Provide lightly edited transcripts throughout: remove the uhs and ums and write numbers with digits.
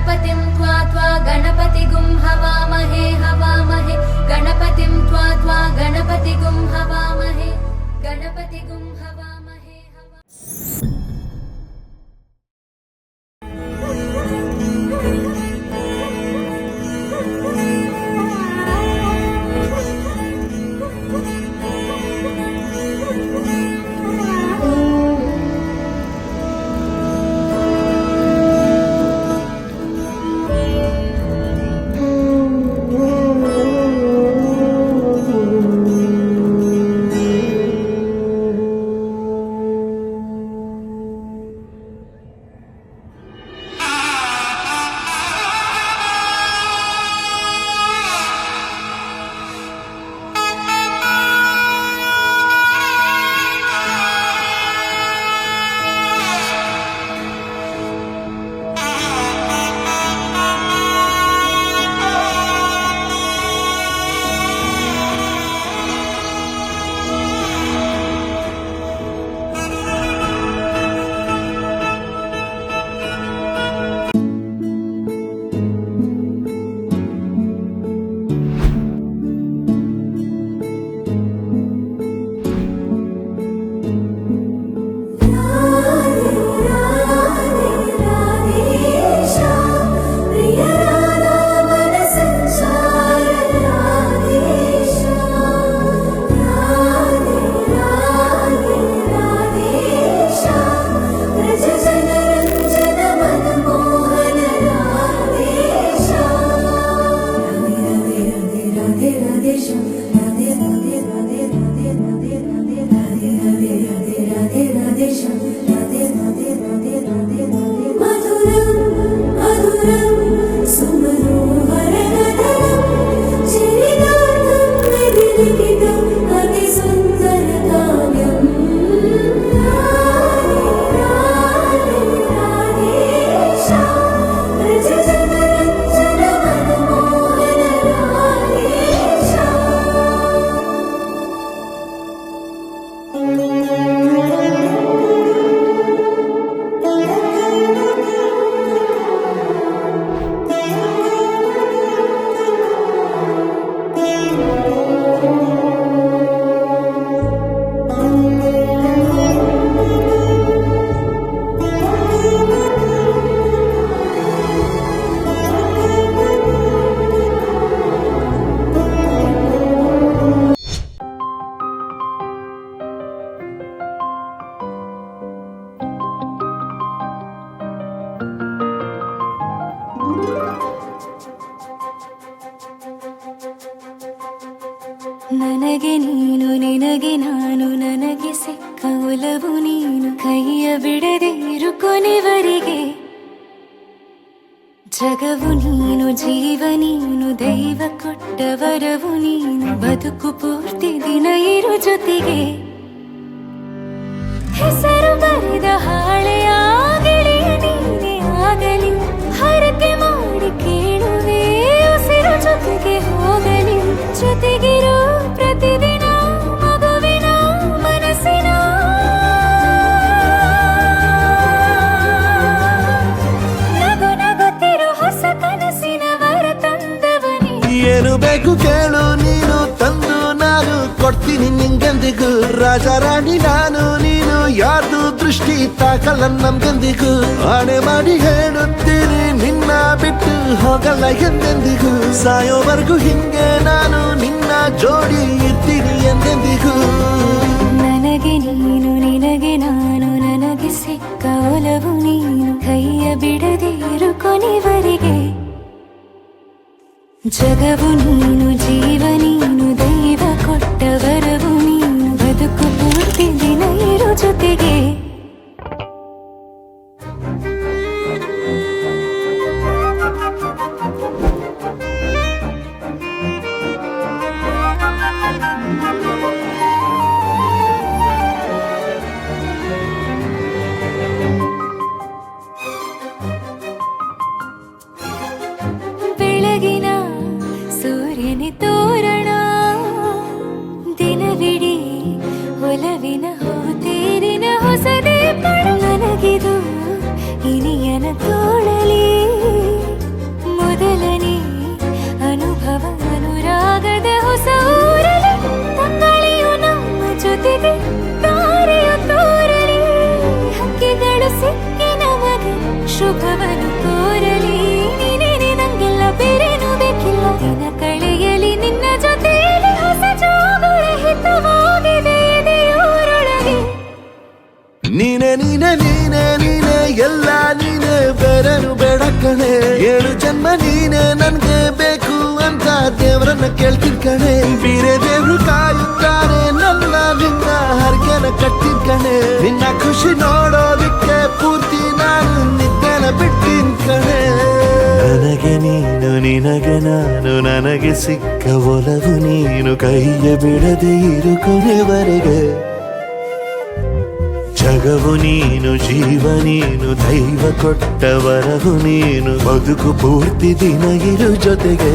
गणपतिं त्वा गणपतिगुं हवामहे हवामहे गणपतिं त्वा गणपतिगुं हवामहे गणपतिगुं हवामहे ನನಗೆ ನೀನು ನಿನಗೆ ನಾನು ನನಗೆ ಸಿಕ್ಕ ಒಲವು ನೀನು ಕೈಯ ಬಿಡದಿರು ಕೊನೆವರೆಗೆ ಜಗವು ನೀನು ಜೀವ ನೀನು ದೈವ ಕೊಟ್ಟ ವರವು ನೀನು ಬದುಕು ಪೂರ್ತಿ ದಿನ ಇರು ಜೊತೆಗೆ ಹೆಸರು ಬರೆದ ಹಾಳೆಯಾಗಲಿ ನೀನೇ ಆಗಲಿ ಹರಕೆ ಮಾಡಿ ಕೇಳುವೆ ಉಸಿರು ಜೊತೆಗೆ ಹೋಗಲಿ ಜೊತೆಗಿರೋ ಪ್ರತಿದಿನ ಮಗುವಿನ ಮನಸ್ಸಿನ ನಗು ನಗುತ್ತಿರೋ ಹೊಸ ಕನಸಿನ ವರ ತಂದವನೇ ಏನು ಬೇಕು ಕೇಳು ನೀನು ತಂದು ನಾನು ಕೊಡ್ತೀನಿ ನಿಂಗೆಂದಿಗೂ ರಾಜ ರಾಣಿ ನಾನು ನೀನು ಯಾರ್ದು ದೃಷ್ಟಿ ತಾಕಲ್ಲ ನಮ್ಗೆಂದಿಗೂ ಆಣೆ ಮಾಡಿ ಹೇಳುತ್ತೀನಿ ನಿನ್ನ ಬಿಟ್ಟು ಹೋಗಲ್ಲ ಎಂದೆಂದಿಗೂ ಸಾಯೋವರೆಗೂ ಹಿಂಗೆ ನಾನು ನಿನ್ನ ಜೋಡಿ ಇರ್ತೀನಿ ಎಂದೆಂದಿಗೂ ನನಗೆ ನೀನು ನಿನಗೆ ನಾನು ನನಗೆ ಸಿಕ್ಕ ಒಲವು ನೀನು ಕೈಯ ಬಿಡದಿರು ಕೊನೆವರೆಗೆ ಜಗವು ನೀನು ಜೀವ ನೀನು ದೈವ ಕೊಟ್ಟ ವರವು ನೀನು ಬದುಕು ಪೂರ್ತಿ ದಿನ ಇರು ಜೊತೆಗೆ ಬೆಳಗಿನ ಸೂರ್ಯನೇ ತೋರಣ ದಿನವಿಡೀ ಒಲವಿನ ಹೋತೇರಿನ ಹೊಸದೇ ಪಡ ನನಗಿದು ಇನಿಯನ ತೋಳಲಿ ಆಗದ ಹೊಸ ಊರಲಿ ತಂಗಾಳಿಯು ನಮ್ಮ ಜೊತೆಗೆ ದಾರಿಯು ತೋರಲಿ ಹಕ್ಕಿಗಳು ಸಿಕ್ಕಿ ನಮಗೆ ಶುಭವನ್ನು ಕೋರಲಿ ನೀನೇನೆ ನಂಗೆಲ್ಲ ಬೇರೇನು ಬೇಕಿಲ್ಲ ದಿನ ಕಳೆಯಲಿ ನಿನ್ನ ಜೊತೆಯಲ್ಲಿ ಹೊಸ ಜೋಗುಳ ಹಿತವಾಗಿದೆ ಎದೆಯೂರೊಳಗೆ ನೀನೆ ನೀನೆ ನೀನೆ ನೀನೆ ಎಲ್ಲ ನೀನೆ ಬೇರೆನು ಬೇಡ ಕಣೆ 7 ಜನ್ಮ ನೀನೆ ನನ್ಗೆ ಬೇಕು ಅಂತ ದೇವರನ್ನ ಕೇಳ್ತೀನಿ ಕಣೆ ಬೇರೆ ದೇವ್ರು ಕಾಯುತ್ತಾರೆ ನನ್ನ ನಿನ್ನ ಹರ್ಗೆನ ಕಟ್ಟಿನ ಕಣೆ ನಿನ್ನ ಖುಷಿ ನೋಡೋದಿಕ್ಕೆ ಪೂರ್ತಿ ನಾನು ನಿದ್ದೆನ ಬಿಟ್ಟಿನ್ ಕಣೆ ನನಗೆ ನೀನು ನಿನಗೆ ನಾನು ನನಗೆ ಸಿಕ್ಕ ಒಲವು ನೀನು ಕೈಯ ಬಿಡದೆ ಇರು ಕೊನೆವರೆಗೆ ಜಗವು ನೀನು ಜೀವ ನೀನು ದೈವ ಕೊಟ್ಟ ವರವು ನೀನು ಬದುಕು ಪೂರ್ತಿ ದಿನ ಇರು ಜೊತೆಗೆ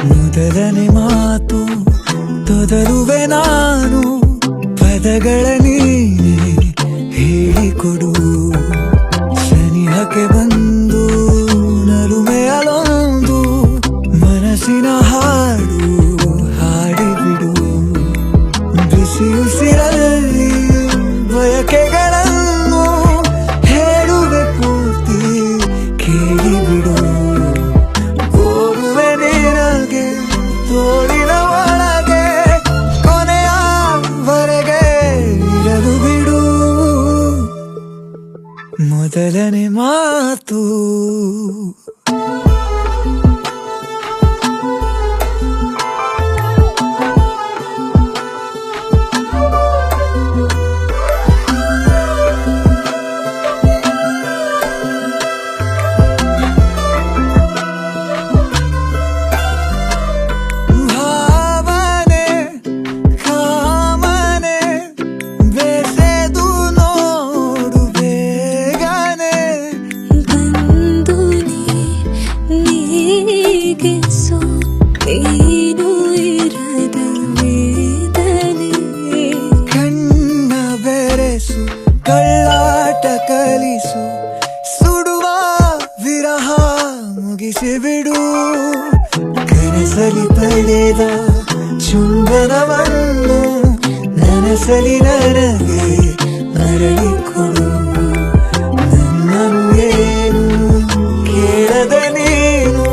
ಮೊದಲನೇ ಮಾತು ತೊದಲುವೆ ನಾನು ಪದಗಳ ನೀನೆ ಹೇಳಿಕೊಡು ಸನಿಹಕ್ಕೆ ಬಂದು ನಲುಮೆಯಲೊಂದು ಮನಸ್ಸಿನ ಹಾಡು ಹಾಡಿಬಿಡು ಬಿಸಿ ಉಸಿರಲ್ಲಿ ಬಯಕೆಗಳನ್ನು ಹೇಳುವೆ ಪೂರ್ತಿ ಕೇಳಿಬಿಡು ತೋಳಿನ ಒಳಗೆ ಕೊನೆಯವರೆಗೆ ಇರಲು ಬಿಡು ಮೊದಲನೇ ಮಾತು ಕಳ್ಳಾಟ ಕಲಿಸು ಸುಡುವ ವಿರಹ ಮುಗಿಸಿ ಬಿಡು ಕನಸಲಿ ಪಡೆದ ಚುಂಬನವನ್ನು ನನಸಲಿ ನನಗೆ ಮರಳಿಕೊಡು ನನ್ನನ್ನು ಏನು ಕೇಳದ ನೀನು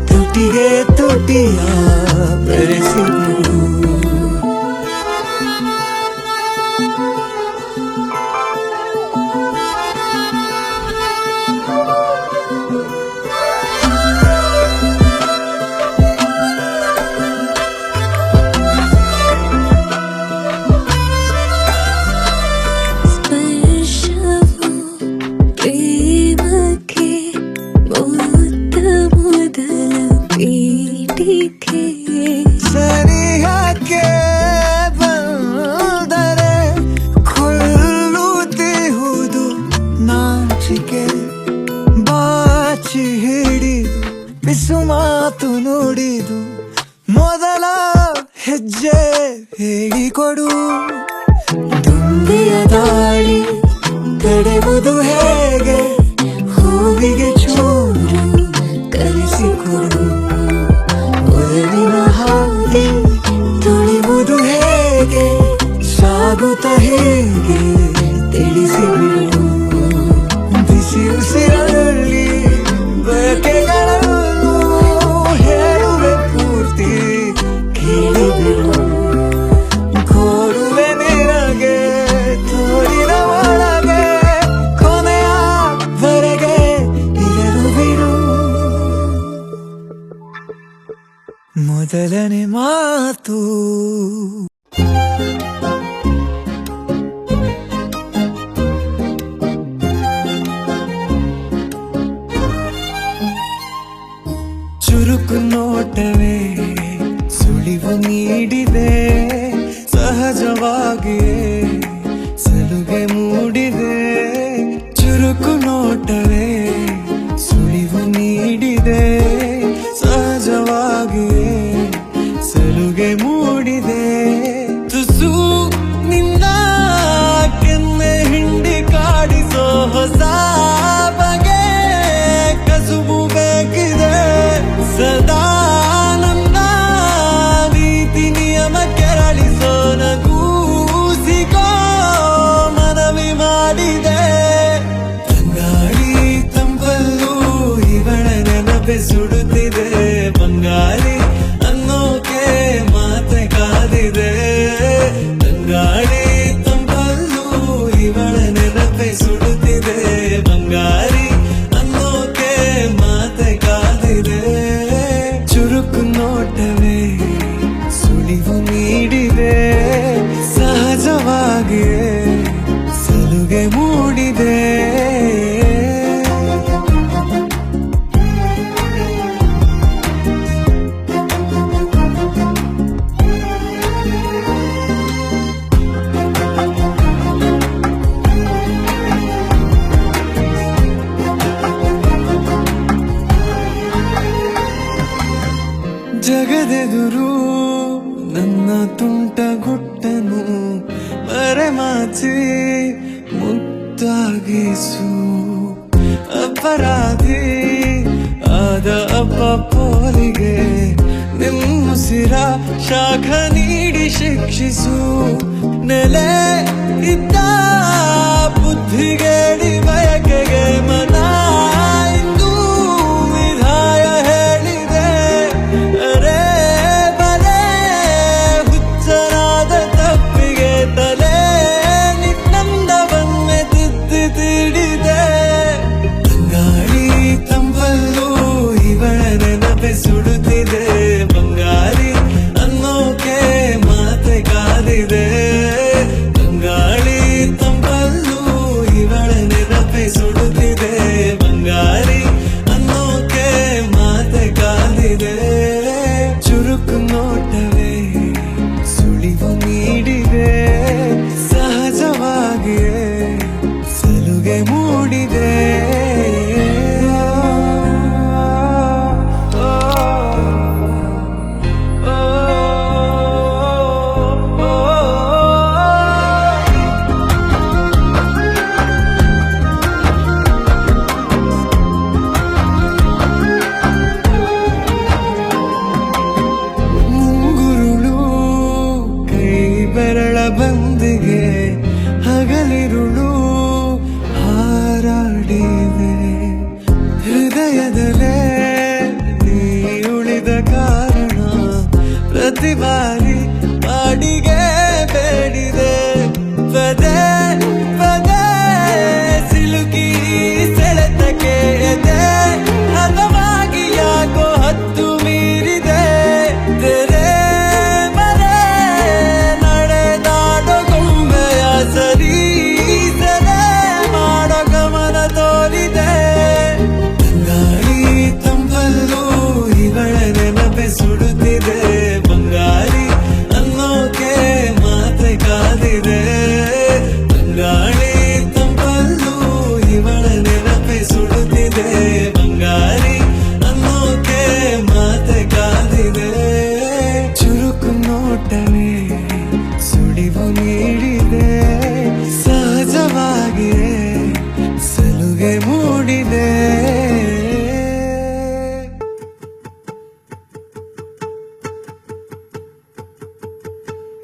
ತುಟಿಗೆ ತುಟಿಯ ಬೆರೆಸಿಬಿಡು ಸನಿಹಕ್ಕೆ ಬಂದರೆ ಕೊಲ್ಲುತ್ತಿಹುದು ನಾಚಿಕೆ ಬಾಚಿ ಹಿಡಿದು ಬಿಸು ಮಾತು ನುಡಿದು ಮೊದಲ ಹೆಜ್ಜೆ ಹೇಳಿಕೊಡು ದುಂಬಿಯ ದಾಳಿ ತಡೆಯುವುದು ಹೇಗೆ ಹೂವಿಗೆ ಚೂರು ಕಲಿಸಿಕೊಡು ಒಲವಿನ ಹಾದಿ ತುಳಿಯುವುದು ಹೇಗೆ ಸಾಗು ಮೊದಲನೇ ಮಾತು. ಚುರುಕು ನೋಟವೇ ಸುಳಿವು ನೀಡಿದೆ, ಸಹಜವಾಗಿಯೇ ಸಲುಗೆ ಮೂಡಿದೆ. ಚುರುಕು ನೋಟವೇ ಸುಳಿವು ನೀಡಿದೆ, ಸಹಜವಾಗಿಯೇ ಸಲುಗೆ ಮೂಡಿದೆ. ತುಸು ನಿನ್ನ ಕೆನ್ನೆ ಹಿಂಡಿ ಕಾಡಿಸೋ ಹೊಸ ಬಗೆ ಕಸುಬು ಬೇಕಿದೆ. ಸದಾ ನನ್ನ ನೀತಿ ನಿಯಮ ಕೆರಳಿಸೋ ನಗೂಸಿಗೋ ಮನವಿ ಮಾಡಿದೆ. ತಂಗಾಳಿ ತಂಪಲ್ಲೂ ಇವಳ ನೆನಪೆ ಸುಡುತ್ತಿದೆ. ಬಂಗಾಳಿ ಅನ್ನೋಕೆ ಮಾತೆ ಕಾದಿದೆ. ತಂಗಾಳಿ ತಂಪಲ್ಲೂ ಇವಳ ನೆನಪೆ ಸುಡುತ್ತಿದೆ. ಬಂಗಾಳಿ ಅನ್ನೋಕೆ ಮಾತೆ ಕಾದಿದೆ. ಚುರುಕು ನೋಟವೇ ಸುಳಿವು ನೀಡಿದೆ, ಸಹಜವಾಗಿಯೇ ಸಲುಗೆ ಮೂಡಿದೆ. ಜಗದೆದುರು ನನ್ನ ತುಂಟ ಗುಟ್ಟನು ಮರೆಮಾಚಿ ಮುದ್ದಾಗಿಸು. ಅಪರಾಧಿ ಆದ ಅಪ್ಪ ಪೋಲಿಗೆ ನಿಮ್ಮುಸಿರ ಶಾಖ ನೀಡಿ ಶಿಕ್ಷಿಸು. ನೆಲೆ ಇದ್ದ ಬುದ್ಧಿಗೇಡಿ ಬಯಕೆಗೆ ಮನ ಇಂದು ವಿಧಾಯ ಹೇಳಿದೆ. ಅರೆ ಬಲೆ ಹುಚ್ಚನಾದ ತಪ್ಪಿಗೆ ತಲೆ ನಿನ್ನಂದವನ್ನೇ ತಿದ್ದಿ ತೀಡಿದೆ. ತಂಗಾಳಿ ತಂಪಲ್ಲೂ ಇವಳ ನೆನಪೆ ಸುಡುತ್ತಿದೆ. ಬಂಗಾಳಿ ಅನ್ನೋಕೆ ಮಾತೆ ಕಾದಿದೆ. ತಂಗಾಳಿ ತಂಪಲ್ಲೂ ಇವಳ ನೆನಪೆ ಸುಡುತ್ತಿದೆ. ಬಂಗಾಳಿ ಅನ್ನೋಕೆ ಮಾತೆ ಕಾದಿದೆ. ಚುರುಕು ನೋಟವೇ ಸುಳಿವು ನೀಡಿದೆ, ಸಹಜವಾಗಿಯೇ ಸಲುಗೆ ಮೂಡಿದೆ. ಮುಂಗುರುಳು ಕೈ ಬೆರಳ ಬಂದಿಗೆ ಹಗಲಿರುಳು ಹಾರಾಡಿದೆ. ಹೃದಯದಲ್ಲೇ ನೀ ಉಳಿದ ಕಾರಣ ಪ್ರತಿ ಬಾರಿ ಬಾಡಿಗೆ ಬೇಡಿದೆ. ಪದೇ ಪದೇ ಸಿಲುಕಿ ಸೆಳೆತಕ್ಕೆ ಎದೆ ಹದವಾಗಿ ಯಾಕೋ ಹತ್ತು ಮೀರಿದೆ. ತೆರೆ ಮರೆ ನಡೆದಾಡೋ ಗೊಂಬೆಯ ಸರಿ ಸೆರೆ ಮಾಡೋ ಗಮನ ತೋರಿದೆ. ತಂಗಾಳಿ ತಂಪಲ್ಲೂ ಇವಳ ನೆನಪೆ ಸುಡುತ್ತಿದೆ. ಬಂಗಾಳಿ ಅನ್ನೋಕೆ ಮಾತೆ ಕಾದಿದೆ. ತಂಗಾಳಿ ತಂಪಲ್ಲೂ ಇವಳ ನೆನಪೆ ಸುಡುತ್ತಿದೆ. ಬಂಗಾಳಿ ಅನ್ನೋಕೆ ಮಾತೆ ಕಾದಿದೆ. ಚುರುಕು ನೋಟವೇ ಸುಳಿವು ನೀಡಿದೆ, ಸಹಜವಾಗಿಯೇ ಸಲುಗೆ ಮೂಡಿದೆ.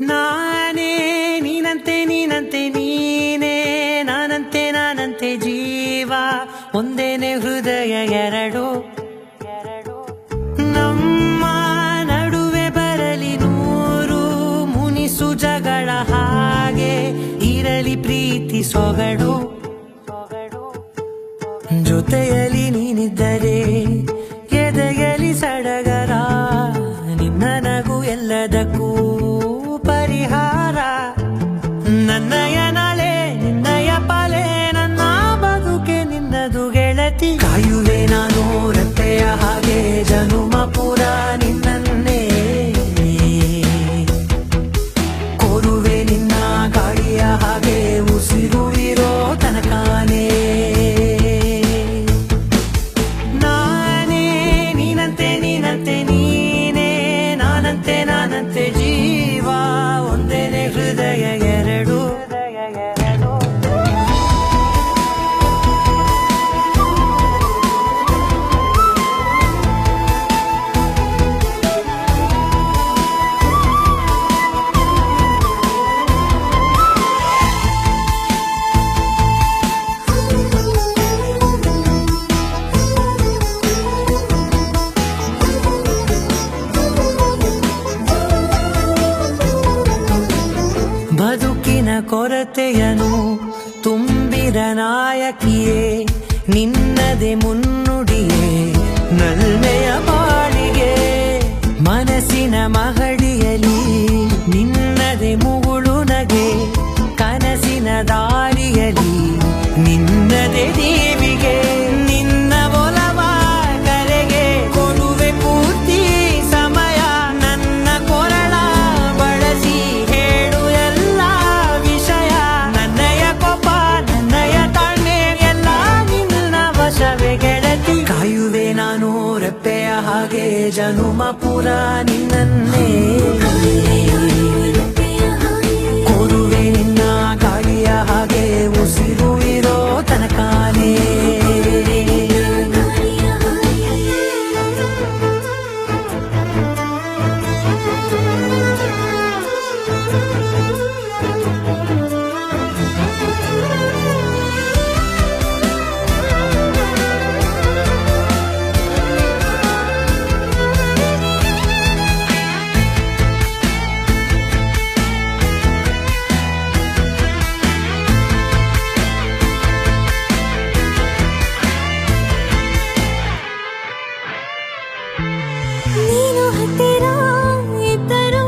ನಾನೇ ನೀನಂತೆ ನೀನಂತೆ ನೀನೇ, ನಾನಂತೆ ನಾನಂತೆ ಜೀವ ಒಂದೇನೆ ಹೃದಯ ಎರಡು. ನಮ್ಮ ನಡುವೆ ಬರಲಿ ನೂರು ಮುನಿಸು ಜಗಳ, ಹಾಗೆ ಇರಲಿ ಪ್ರೀತಿ ಸೊಗಡು. ಜೊತೆಯಲ್ಲಿ ನೀನಿದ್ದರೆ ಎದೆಯಲಿ ಸಡಗರ, ನಿನ್ನ ಎಲ್ಲದಕ್ಕೂ ಪರಿಹಾರ ನನ್ನಯ ನಾಳೆ ನಿನ್ನಯ ಪಾಲೆ ನನ್ನ ಬದುಕೆ ನಿನ್ನದು ಗೆಳತಿ ಕಾಯುವೆ ನಾನು ರತ್ತೆಯ ಹಾಗೆ ಜನುಮ ಪುರ ನಿನ್ನನ್ನೇ ಕೋರುವೆ ನಿನ್ನ ಗಾಳಿಯ ಹಾಗೆ ಉಸಿರು ಇರೋ ತನಕಾನೇ ನಾನೇ ನೀನಂತೆ ನೀನಂತೆ ನೀನೇ ನಾನಂತೆ ನಾನಂತೆ ಜೀವ ಒಂದೇನೆ ಹೃದಯ ಎರಡು ಬದುಕಿನ ಕೊರತೆಯನು ತುಂಬಿದ ನಾಯಕಿಯೇ ನಿನ್ನದೆ ಮುನ್ನುಡಿಯೇ ನಲ್ಮೆಯ ಬಾಳಿಗೆ ಮನಸ್ಸಿನ ಮಹಡಿಯಲಿ ನಿನ್ನದೆ ಮುಗುಳು ನಗೆ ಕನಸಿನ ದಾರಿಯಲಿ ನಿನ್ನದೆ ದೇವಿಗೆ ನಿನ್ನ ಒಲವ ಕರೆಗೆ ಕೊಡುವೆ ಪೂರ್ತಿ ಸಮಯ ನನ್ನ ಕೊರಳ ಬಳಸಿ ಹೇಳು ಎಲ್ಲ ವಿಷಯ ನನ್ನಯ ಕೋಪ ನನ್ನಯ ತಾಳ್ಮೆ ಎಲ್ಲ ನಿನ್ನ ವಶವೇ ಗೆಳತಿ ಕಾಯುವೆ ನಾನು ರೆಪ್ಪೆಯ ಹಾಗೆ ಜನುಮ ಪುರ ನಿನ್ನನ್ನೇ ಕೋರುವೆ ನಿನ್ನ ಗಾಳಿಯ ಹಾಗೆ ಉಸಿರು ಇರೋ ತನಕಾನೇ ನೀನು ಹತ್ತಿರ ಇದ್ದರೂ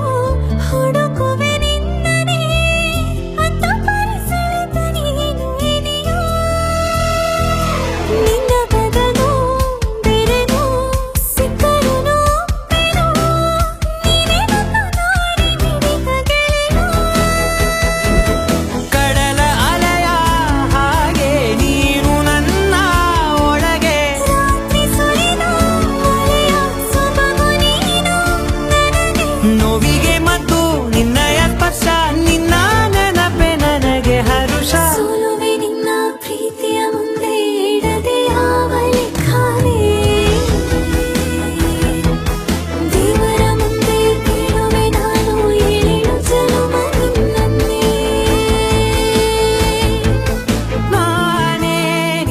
ಹುಡುಕುವೆ ನಿನ್ನನೇ ಅಂತ ಪರಿಸರದ ನೀನು ಇದೆಯೋ ನಿನ್ನ ಬದಲು ಬೆರೆದು ಸಿಕ್ಕರೂ ನೀನೇ ನನ್ನ ದಾರಿ ಹಿಡಿದ ಗೆಳೆಯ ಕಡಲ ಅಲೆಯ ಹಾಗೆ ನೀನು ನನ್ನ ಒಳಗೆ ರಾತ್ರಿ ಸುಳಿದ ಮಳೆಯ ಸೊಬಗು ನೀನು ನನಗೆ ನೋವಿಗೆ ಮತ್ತು ನಿನ್ನಯ ಸ್ಪರ್ಶ ನಿನ್ನ ನೆನಪೆ ನನಗೆ ಹರುಷ ಸೋಲುವೆ ನಿನ್ನ ಪ್ರೀತಿಯ ಮುಂದೆ ಇಡದೆ ಯಾವ ಲೆಕ್ಕವೇ ದೇವರ ಮುಂದೆ ಬೀಳುವೆ ನಾನು ಏಳು ಜನುಮ ನಿನ್ನನ್ನೇ ನಾನೇ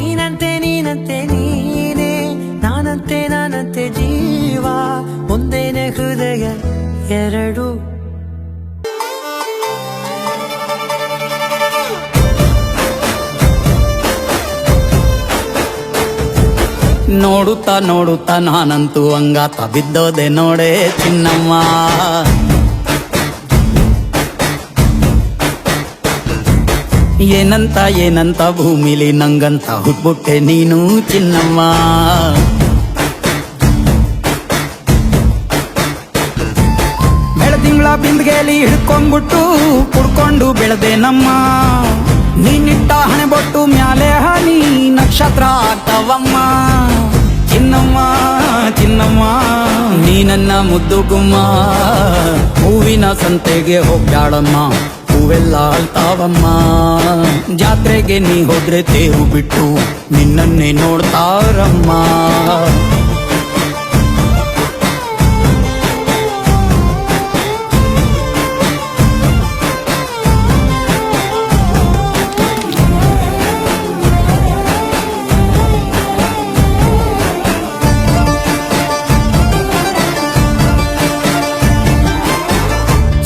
ನೀನಂತೆ ನೀನಂತೆ ನೀನೇ ನಾನಂತೆ ನಾನಂತೆ ಜೀವ ಒಂದೇನೆ ಹೃದಯ ಎರಡು ನೋಡುತ್ತಾ ನೋಡುತ್ತಾ ನಾನಂತೂ ಅಂಗಾತ ಬಿದ್ದೋದೆ ನೋಡೆ ಚಿನ್ನಮ್ಮ ಏನಂತ ಏನಂತ ಭೂಮಿಲಿ ನಂಗಂತ ಹುಟ್ಬಿಟ್ಟೆ ನೀನು ಚಿನ್ನಮ್ಮ ಬೆಳದಿಂಗಳ ಬಿಂದಿಗೆಲಿ ಹಿಡ್ಕೊಂಡ್ಬಿಟ್ಟು ಕುಡ್ಕೊಂಡು ಬೆಳೆದೆ ನಮ್ಮ ನೀನಿಟ್ಟ ಹಣೆ ಬೊಟ್ಟು ಮ್ಯಾಲೆ ಹನಿ ನಕ್ಷತ್ರ ಆಗ್ತಾವಮ್ಮ ಚಿನ್ನಮ್ಮ ಚಿನ್ನಮ್ಮ ನೀ ನನ್ನ ಮುದ್ದು ಗುಮ್ಮ ಹೂವಿನ ಸಂತೆಗೆ ಹೋಗ್ಯಾಳಮ್ಮ ಹೂವೆಲ್ಲ ಅಳ್ತಾವಮ್ಮ ಜಾತ್ರೆಗೆ ನೀ ಹೋದ್ರೆ ತೇರು ಬಿಟ್ಟು ನಿನ್ನನ್ನೇ ನೋಡ್ತಾರಮ್ಮ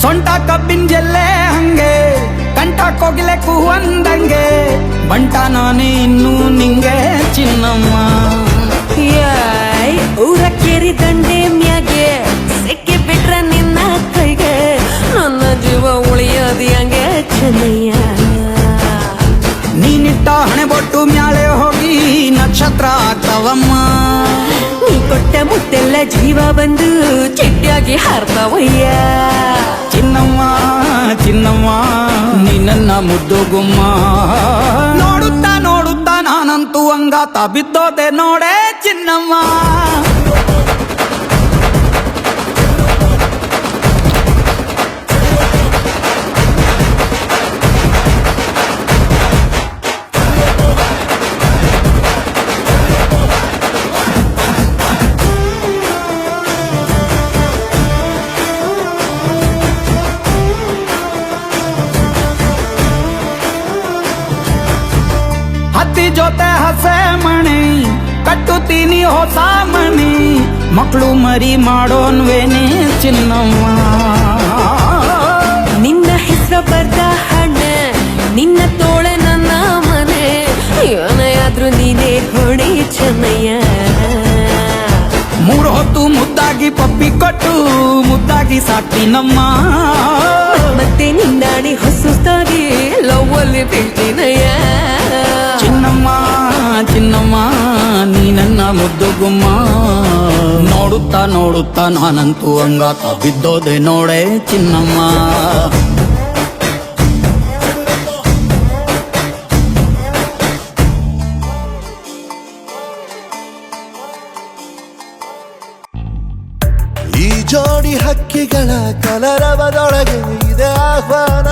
ಸೊಂಟ ಕಬ್ಬಿನ ಜಲ್ಲೆ ಹಂಗೆ ಕಂಠ ಕೋಗಿಲೆ ಕೂವಂದಂಗೆ ಬಂಟ ನಾನೇ ಇನ್ನು ನಿಂಗೆ ಚಿನ್ನಮ್ಮ ಊರ ಕೇರಿ ದಂಡೆ ಮ್ಯಾಗೆ ಸೆಕ್ಕೆ ಬಿಟ್ರ ನಿನ್ನ ಕೈ ಚೆನ್ನಯ್ಯ. ನೀನಿಟ್ಟ ಹಣೆ ಬೊಟ್ಟು ಮ್ಯಾಳೆ ಹೋಗಿ ನಕ್ಷತ್ರ ಆಗ್ತಾವಮ್ಮ. ನೀ ಕೊಟ್ಟ ಮುತ್ತೆಲ್ಲ ಜೀವ ಬಂದು ಚಿಟ್ಟಿಯಾಗಿ ಹಾರ್ತಾವಯ್ಯ. ಚಿನ್ನಮ್ಮ ಚಿನ್ನಮ್ಮ ನೀ ನನ್ನ ಮುದ್ದು ಗುಮ್ಮ. ನೋಡುತ್ತಾ ನೋಡುತ್ತಾ ನಾನಂತೂ ಅಂಗಾತ ಬಿದ್ದೋದೆ ನೋಡೆ ಚಿನ್ನಮ್ಮ. ಹತ್ತಿ ಜೊತೆ ಹಸೆ ಮಣಿ ಕಟ್ಟುತ್ತೀನಿ ಹೊಸ ಮಣಿ. ಮಕ್ಕಳು ಮರಿ ಮಾಡೋನ್ವೇನೆ ಚಿನ್ನಮ್ಮ. ನಿನ್ನ ಹೆಸರು ಬರ್ದ ಹಣ ನಿನ್ನ ತೋಳ ನನ್ನ ಮನೆ. ಏನಾದ್ರೂ ನೀನೇ ಹೊಡಿ ಚೆನ್ನಯ್ಯ. ಮೂರು ಹೊತ್ತು ಮುದ್ದಾಗಿ ಪಪ್ಪಿ ಕೊಟ್ಟು ಮುದ್ದಾಗಿ ಸಾಕ್ತೀನಮ್ಮ. ಮತ್ತೆ ನಿನ್ನಾಣಿ ಹೊಸುತ್ತಾಗಿ ಲವ್ವಲ್ಲಿ ಬೀಳ್ತೀನಯ್ಯ. ಚಿನ್ನಮ್ಮ ಚಿನ್ನಮ್ಮ ನೀ ನನ್ನ ಮುದ್ದು ಗುಮ್ಮ. ನೋಡುತ್ತಾ ನೋಡುತ್ತಾ ನಾನಂತೂ ಅಂಗಾತ ಬಿದ್ದೋದೆ ನೋಡೆ ಚಿನ್ನಮ್ಮ. ಈ ಜೋಡಿ ಹಕ್ಕಿಗಳ ಕಲರವದೊಳಗೆ ಇದೆ ಆಹ್ವಾನ.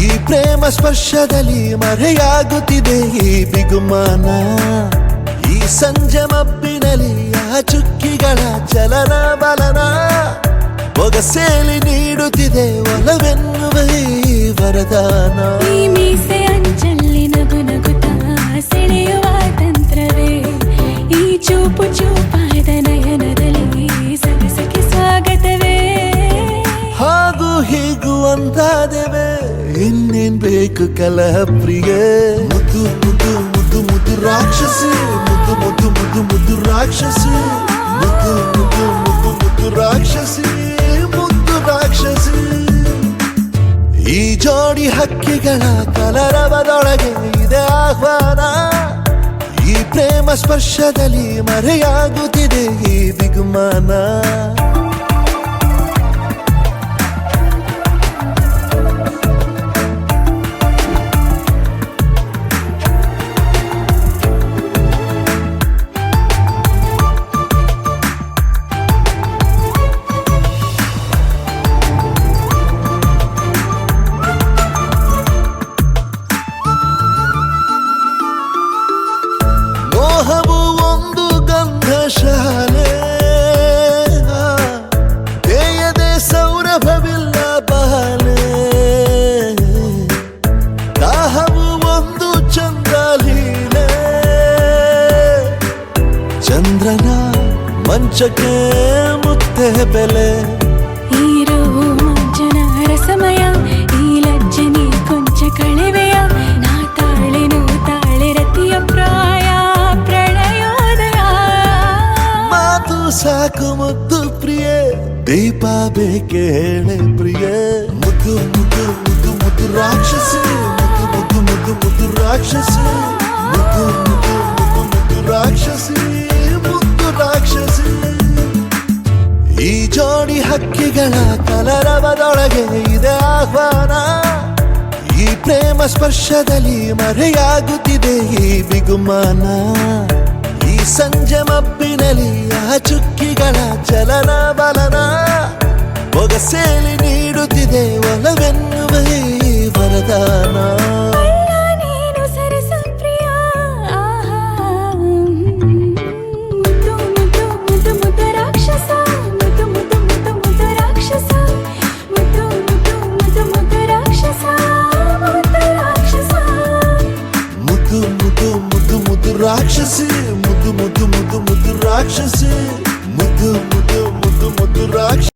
ಈ ಪ್ರೇಮ ಸ್ಪರ್ಶದಲ್ಲಿ ಮರೆಯಾಗುತ್ತಿದೆ ಈ ಬಿಗುಮಾನ. ಈ ಸಂಜೆ ಮಬ್ಬಿನಲ್ಲಿ ಆ ಚುಕ್ಕಿಗಳ ಚಲನ ಬಲನ. ಒಗಸೇಲಿ ನೀಡುತ್ತಿದೆ ಒಲವೆನ್ನುವ ಈ ವರದಾನ. ಈ ಮೀಸೆ ಅಂಚಲ್ಲಿ ನಗು ನಗುತ್ತಾ ಸೆಳೆಯುವ ತಂತ್ರವೇ. ಈ ಚೂಪು ಚೂಪಾದ ನಯನದಲ್ಲಿ ಸರಸಕ್ಕೆ ಸ್ವಾಗತವೇ. ಹಾಗೂ ಹೀಗೂ ಅಂತಾದೆವೆ ಇನ್ನೇನ್ ಬೇಕು ಕಲಹ ಪ್ರಿಯ. ಮುದ್ದು ಮುದ್ದು ಮುದ್ದು ಮುದ್ದು ರಾಕ್ಷಸಿ. ಮುದ್ದು ಮುದ್ದು ಮುದ್ದು ಮುದ್ದು ರಾಕ್ಷಸಿ. ಮುದ್ದು ಮುದ್ದು ಮುದ್ದು ಮುದ್ದು ರಾಕ್ಷಸಿ. ಮುದ್ದು ರಾಕ್ಷಸಿ. ಈ ಜೋಡಿ ಹಕ್ಕಿಗಳ ಕಲರವದೊಳಗೆ ಇದೆ ಆಹ್ವಾನ. ಈ ಪ್ರೇಮ ಸ್ಪರ್ಶದಲ್ಲಿ ಮರೆಯಾಗುತ್ತಿದೆ ಈ ಬಿಗುಮಾನ. ಮೋಹವು ಒಂದು ಗಂಧಶಾಲೆ. ತೇಯದೆ ಸೌರಭವಿಲ್ಲ ಬಾಲೆ. ದಾಹವು ಒಂದು ಚಂದ್ರಲೀಲೆ. ಚಂದ್ರನ ಮಂಚಕ್ಕೆ ಮುತ್ತೆ ಬೆಲೆ. ಈರೋ ಮಂಜನ ರಸಮಯ ಈ ಲಜ್ಜನೆ ಕೊಂಚ ಕಳೆವೆಯ. ನಾ ತಾಳೆನು ತಾಳೆ ರತಿಯ ಪ್ರಾಯ ಪ್ರಣಯೋದಯ. ಮಾತು ಸಾಕು ಮುದ್ದು ಪ್ರಿಯ. ದೀಪ ಬೇಕೆ ಹೇಳೆ ಪ್ರಿಯ. ಮುದ್ದು ಮುದ್ದು ಮುದ್ದು ಮುದ್ದು ರಾಕ್ಷಸಿ. ಮುದ್ದು ಮುದ್ದು ಮುದ್ದು ಮುದ್ದು ರಾಕ್ಷಸಿ. ಮುದ್ದು ಮುದ್ದು ಮುದ್ದು ಮುದ್ದು ರಾಕ್ಷಸಿ. ಮುದ್ದು ರಾಕ್ಷಸಿ. ಈ ಜೋಡಿ ಹಕ್ಕಿಗಳ ಕಲರವದೊಳಗೆ ಇದೆ ಆಹ್ವಾನ. ಈ ಪ್ರೇಮ ಸ್ಪರ್ಶದಲ್ಲಿ ಮರೆಯಾಗುತ್ತಿದೆ ಈ ಬಿಗುಮಾನ. ಈ ಸಂಜೆ ಮಬ್ಬಿನಲ್ಲಿ ಆ ಚುಕ್ಕಿಗಳ ಚಲನ ಬಲನ. ಒಗಸೇಲಿ ನೀಡುತ್ತಿದೆ ಒಲವೆನ್ನುವ ಈ ವರದಾನ. ಅಲ್ಲ ನೀನು ಸರಸ ಪ್ರಿಯ. ಮುದ್ದು ಮುದ್ದು ಮುದ್ದು ಮುದ್ದು ರಾಕ್ಷಸ. ಮುದ್ದು ಮುದ್ದು ಮುದ್ದು ಮುದ್ದು ರಾಕ್ಷಸ. ಮುದ್ದು ಮುದ್ದು ಮುದ್ದು ಮುದ್ದು ರಾಕ್ಷಸ. ಮುದ್ದು ರಾಕ್ಷಸ. ಮುದ್ದು ಮುದ್ದು ಮುದ್ದು ಮುದ್ದು ರಾಕ್ಷಸಿ. ಮುದ್ದು ಮುದ್ದು ಮುದ್ದು ಮುದ್ದು ರಾಕ್ಷಸಿ. ಮುದ್ದು ಮುದ್ದು ಮುದ್ದು ಮುದ್ದು ರಾಕ್ಷಸಿ.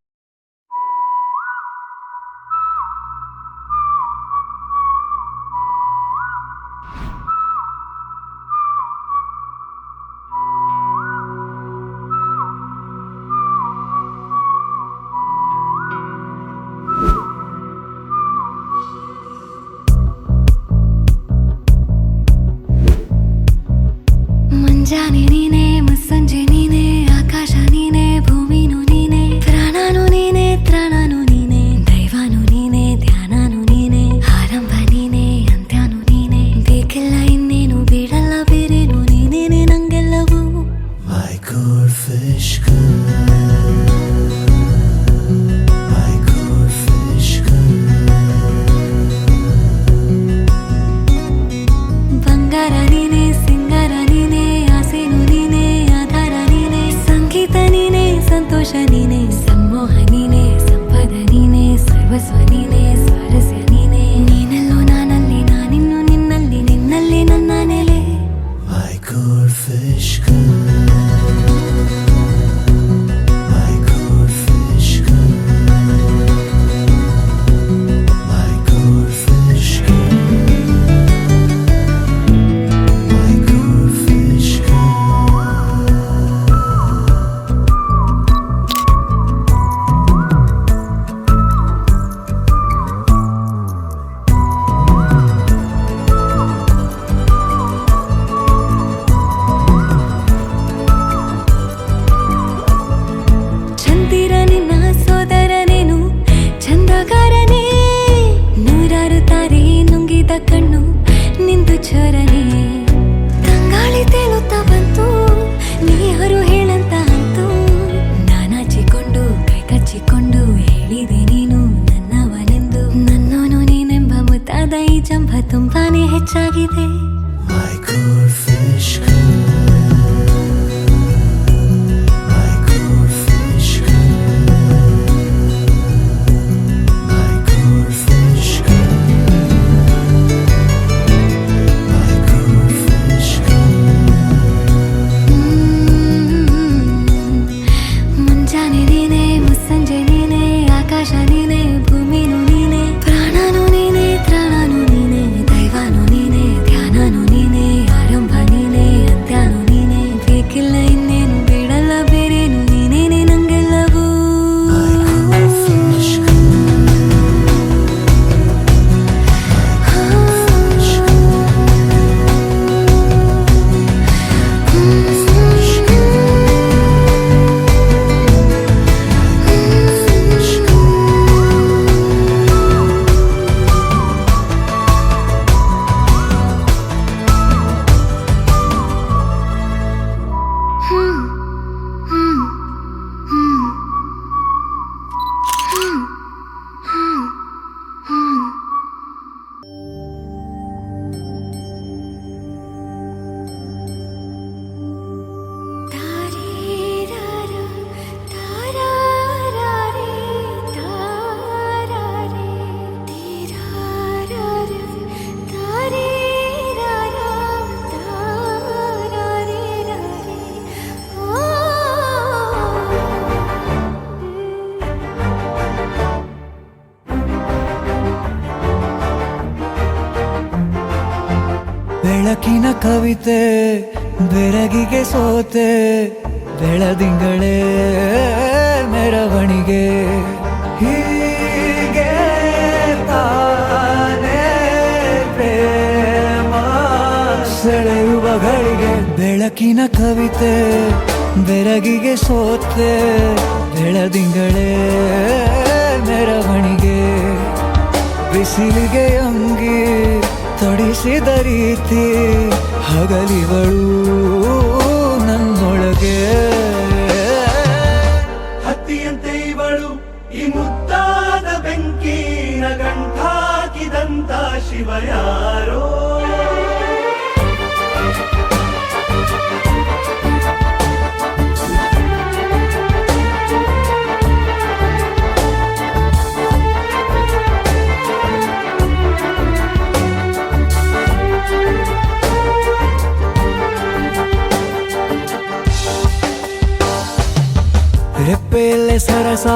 ಮುಂಜಾನೆ ನೀನೆ ಮುಸ್ಸಂಜೆ ನೀನೆ ಆಕಾಶ ನೀನೆ ಭೂಮಿನು ನೀನೆ ಪ್ರಾಣನು ನೀನೆ ತ್ರಾಣನು ನೀನೆ ದೈವನು ನೀನೆ ಧ್ಯಾನನು ನೀನೆ ಆರಂಭ ನೀನೆ ಅಂತ್ಯನು ನೀನೆ ಬೇಕಿಲ್ಲ ಇನ್ನೇನು ಬೇಡಲ್ಲ ಬೇರೇನು ನೀನೇನೆ ನಂಗೆಲ್ಲವೂ My goldfish girl, my goldfish girl. ಬಂಗಾರ ನೀನೆ ಸಿಂಗಾರ ನೀನೆ ಆಸೆನು ನೀನೆ ಆಧಾರ ನೀನೆ ಸಂಗೀತ ನೀನೆ ಸಂತೋಷ ನೀನೆ ಸಮ್ಮೋಹ ನೀನೆ ಸಂಪದ ನೀನೆ ಸರ್ವಸ್ವ ನೀನೆ ಸ್ವಾರಸ್ಯ ನೀನೆ ನೀನೆಲ್ಲೋ ನಾನಲ್ಲಿ ನಾನಿನ್ನು ನಿನ್ನಲ್ಲಿ ನಿನ್ನಲ್ಲಿ ನನ್ನ ನೆಲೆ My goldfish girl, my goldfish girl, my goldfish girl, my goldfish girl. ಚಂದಿರ ನಿನ್ನ ಸೋದರನೇನು ಚಂದಗಾರನೇ ನೂರಾರು ತಾರೆ ನುಂಗಿದ ಕಣ್ಣು ನಿಂದು ಚೋರನೆ ತಂಗಾಳಿ ತೇಲುತ್ತಾ ಬಂತು ನೀ ಯಾರು ಹೇಳಂತ ಅಂತು ನಾನಾಚಿಕೊಂಡು ಕೈ ಕಚ್ಚಿಕೊಂಡು ಹೇಳಿದೆ ನೀನು ನನ್ನವನೆಂದು ನನ್ನೋನು ನೀನೆಂಬ ಮುತ್ತಾದ ಈ ಜಂಭ ತುಂಬಾನೇ ಹೆಚ್ಚಾಗಿದೆ My goldfish girl, my goldfish girl, my goldfish girl, my goldfish girl. ಮುಂಜಾನೆ ನೀನೆ ಮುಸ್ಸಂಜೆ ನೀನೆ ಆಕಾಶ ನೀನೆ ಭೂಮಿನು ನೀನೆ ಪ್ರಾಣನು ನೀನೆ ತ್ರಾಣನು ನೀನೆ ದೈವನು ನೀನೆ ಧ್ಯಾನನು ನೀನೆ ಆರಂಭ ನೀನೆ ಅಂತ್ಯನು ನೀನೆ ಬೇಕಿಲ್ಲ ಇನ್ನೇನು ಬೇಡಲ್ಲ ಬೇರೇನು ನೀನೇನೆ ನಂಗೆಲ್ಲವೂ Goldfish girl, goldfish ಬೆಳಕಿನ ಕವಿತೆ ಬೆರಗಿಗೆ ಸೋತೆ ಬೆಳದಿಂಗಳೇ ಮೆರವಣಿಗೆ ಹೀಗೆ ತಾನೇ ಪ್ರೇಮ ಸೆಳೆಯುವ ಗಳಿಗೆ ಬೆಳಕಿನ ಕವಿತೆ ಬೆರಗಿಗೆ ಸೋತೆ ಬೆಳದಿಂಗಳೇ ಮೆರವಣಿಗೆ ಬಿಸಿಲಿಗೆ ಅಂಗಿ ತೊಡಿಸಿದ ರೀತಿ ಹಗಲಿವಳು ನನ್ನೊಳಗೆ ಹತ್ತಿಯಂತೆ ಇವಳು ಈ ಮುದ್ದಾದ ಬೆಂಕಿನ ಗಂಟಾಕಿದಂತ ಶಿವ ಯಾರೋ ರೆಪ್ಪೆಯಲ್ಲೇ ಸರಸ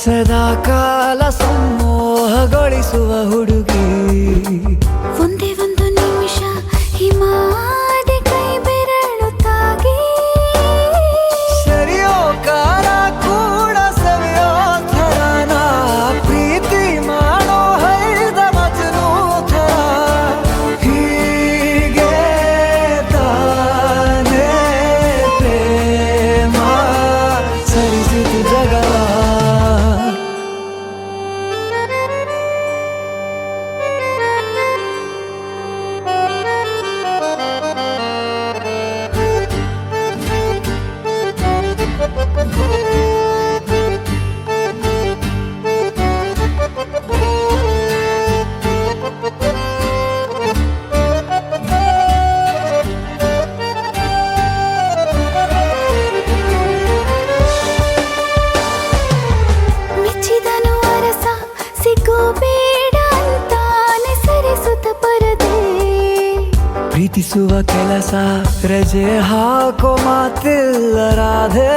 ಸದಾ ಕಾಲ ಸಂಮೋಹಗೊಳಿಸುವ ಹುಡುಗಿ ಒಂದೇ ಒಂದು ನಿಮಿಷ ಹಿಮಾದಿ ಕೈ ಬೆರಳು ತಾಗಿ ಸರಿಯೋ ಕಾಲ ಕೂಡ ಸವಿಯೋ ಥರನ ಪ್ರೀತಿ ಮಾಡೋ ಹೈದ ಮಜನು ಥರ ಹೀಗೆ ತಾನೇ ಪ್ರೀತಿಸುವ ಕೆಲಸ ರಜೆ ಹಾಕೋ ಮಾತಿಲ್ಲ ರಾಧೆ